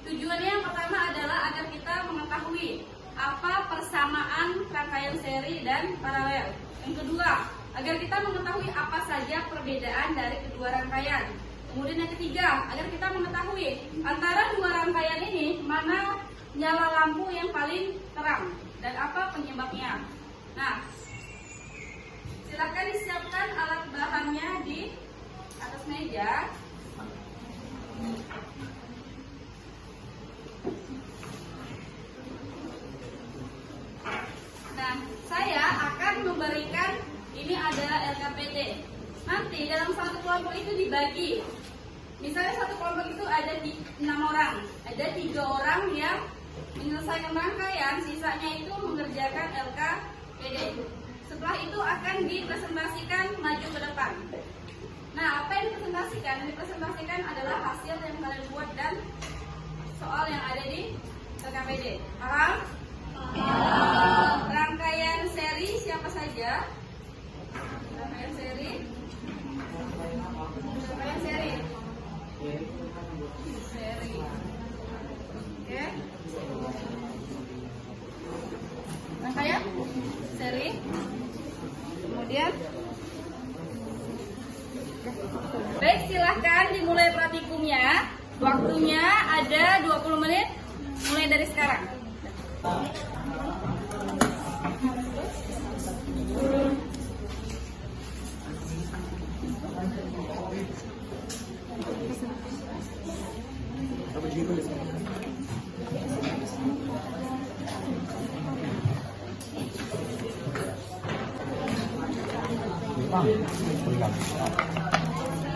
tujuannya yang pertama adalah agar kita mengetahui apa persamaan rangkaian seri dan paralel. Yang kedua, agar kita mengetahui apa saja perbedaan dari kedua rangkaian. Kemudian yang ketiga, agar kita mengetahui antara dua rangkaian ini mana nyala lampu yang paling terang dan apa penyebabnya. Nah, silakan disiapkan alat bahannya di atas meja. Nah, saya akan memberikan ini ada LKPD. Nanti dalam satu kelompok itu dibagi. Misalnya satu kelompok itu ada 6 orang, ada 3 orang yang menyelesaikan rangkaian, sisanya itu mengerjakan LKPD. Setelah itu akan dipresentasikan maju ke depan. Nah, apa yang dipresentasikan? Yang dipresentasikan adalah hasil yang kalian buat dan soal yang ada di LKPD. Paham? Rangkaian seri siapa saja? Rangkaian seri. Rangkaian seri. Seri. Oke. Rangkaian seri. Kemudian baik, silahkan dimulai praktikumnya. Waktunya ada 20 menit mulai dari sekarang.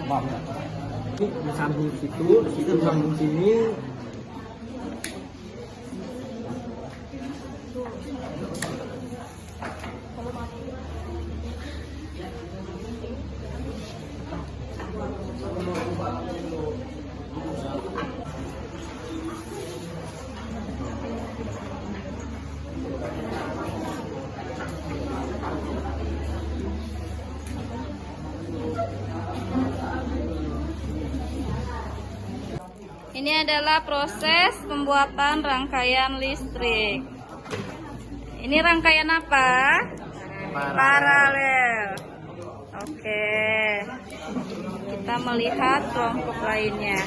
Maaf. Ini disambung situ disambung sini. Ini adalah proses pembuatan rangkaian listrik. Ini rangkaian apa? Paralel. Oke. Kita melihat kelompok lainnya.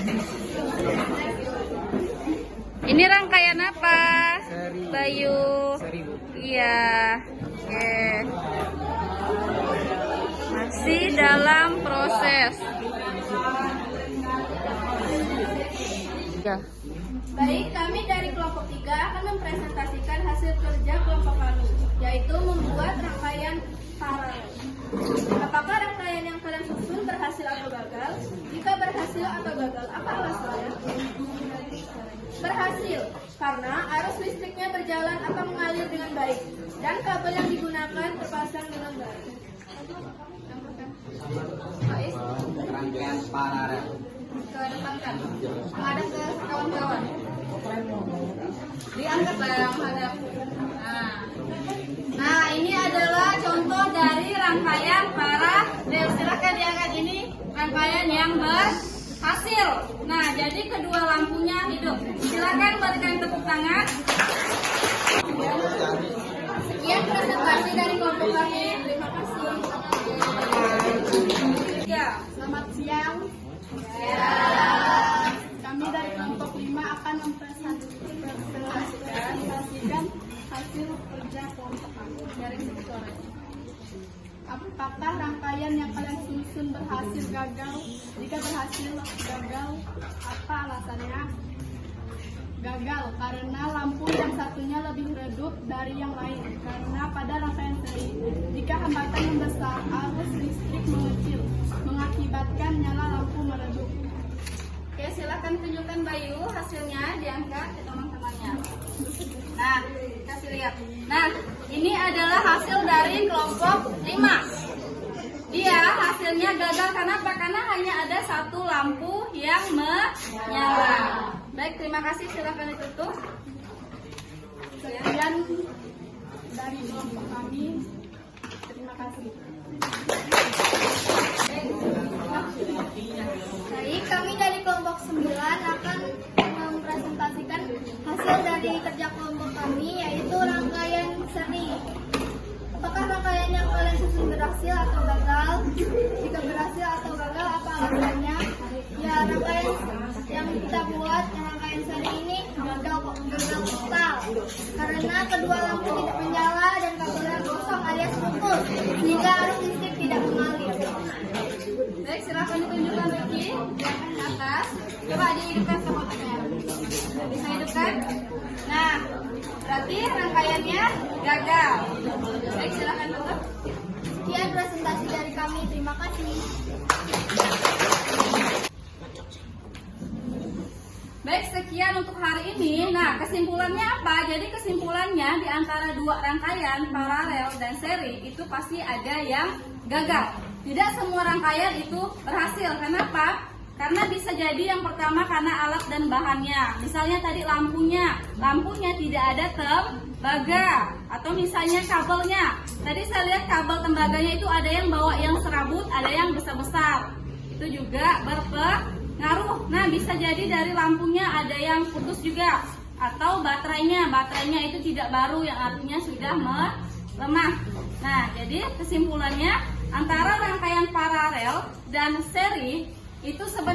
Ini rangkaian apa? Bayu. Iya. Oke. Masih dalam proses. Baik, kami dari kelompok 3 akan mempresentasikan hasil kerja kelompok kami, yaitu membuat rangkaian paralel. Apakah rangkaian yang kalian susun berhasil atau gagal? Jika berhasil atau gagal, apa alasannya? Berhasil, karena arus listriknya berjalan atau mengalir dengan baik, dan kabel yang digunakan terpasang dengan baik. Rangkaian paralel. Kedepankan, menghadap ke kawan-kawan. Diangkat bang, hadap. Nah, ini adalah contoh dari rangkaian paralel. Silakan diangkat, ini rangkaian yang berhasil. Nah, jadi kedua lampunya hidup. Silakan berikan tepuk tangan. Sekian presentasi dari kelompok kami. Terima kasih. Ya. Selamat siang. Kami dari kelompok 5 akan mempresentasikan hasil kerja kelompok kami dari sore. Apakah rangkaian yang kalian susun berhasil gagal? Jika berhasil gagal, apa alasannya? Gagal karena lampu yang satunya lebih redup dari yang lain. Karena pada rangkaian seri, jika hambatan membesar, arus listrik mengecil, mengakibatkan nyala lampu meredup. Oke, silakan tunjukkan Bayu hasilnya, diangkat ke teman-temannya. Nah, kasih lihat. Nah, ini adalah hasil dari kelompok 5. Dia hasilnya gagal karena apa? Karena hanya ada satu lampu yang menyala. Baik, terima kasih. Silakan ditutup. Sekian dari kelompok kami. Terima kasih. Baik, kami dari kelompok 9 akan berhasil atau gagal? Jika berhasil atau gagal, apa alasannya? Ya, rangkaian yang kita buat, rangkaian seri ini gagal total karena kedua lampu tidak menyala dan kabelnya gosong alias putus, sehingga arus listrik tidak mengalir. Baik, silakan ditunjukkan Vicky, gerakan ke atas. Coba dihidupkan semutnya. Bisa hidupkan? Nah, berarti rangkaiannya gagal. Baik, silakan tutup. Sekian presentasi dari kami, terima kasih. Baik, sekian untuk hari ini. Nah, kesimpulannya apa? Jadi kesimpulannya di antara dua rangkaian paralel dan seri itu pasti ada yang gagal. Tidak semua rangkaian itu berhasil. Kenapa? Karena bisa jadi yang pertama karena alat dan bahannya. Misalnya tadi lampunya tidak ada tembaga, atau misalnya kabelnya. Tadi saya lihat kabel tembaganya itu ada yang bawa yang serabut, ada yang besar-besar. Itu juga berpengaruh. Nah, bisa jadi dari lampunya ada yang putus juga, atau baterainya itu tidak baru, yang artinya sudah melemah. Nah, jadi kesimpulannya antara rangkaian paralel dan seri itu sebenarnya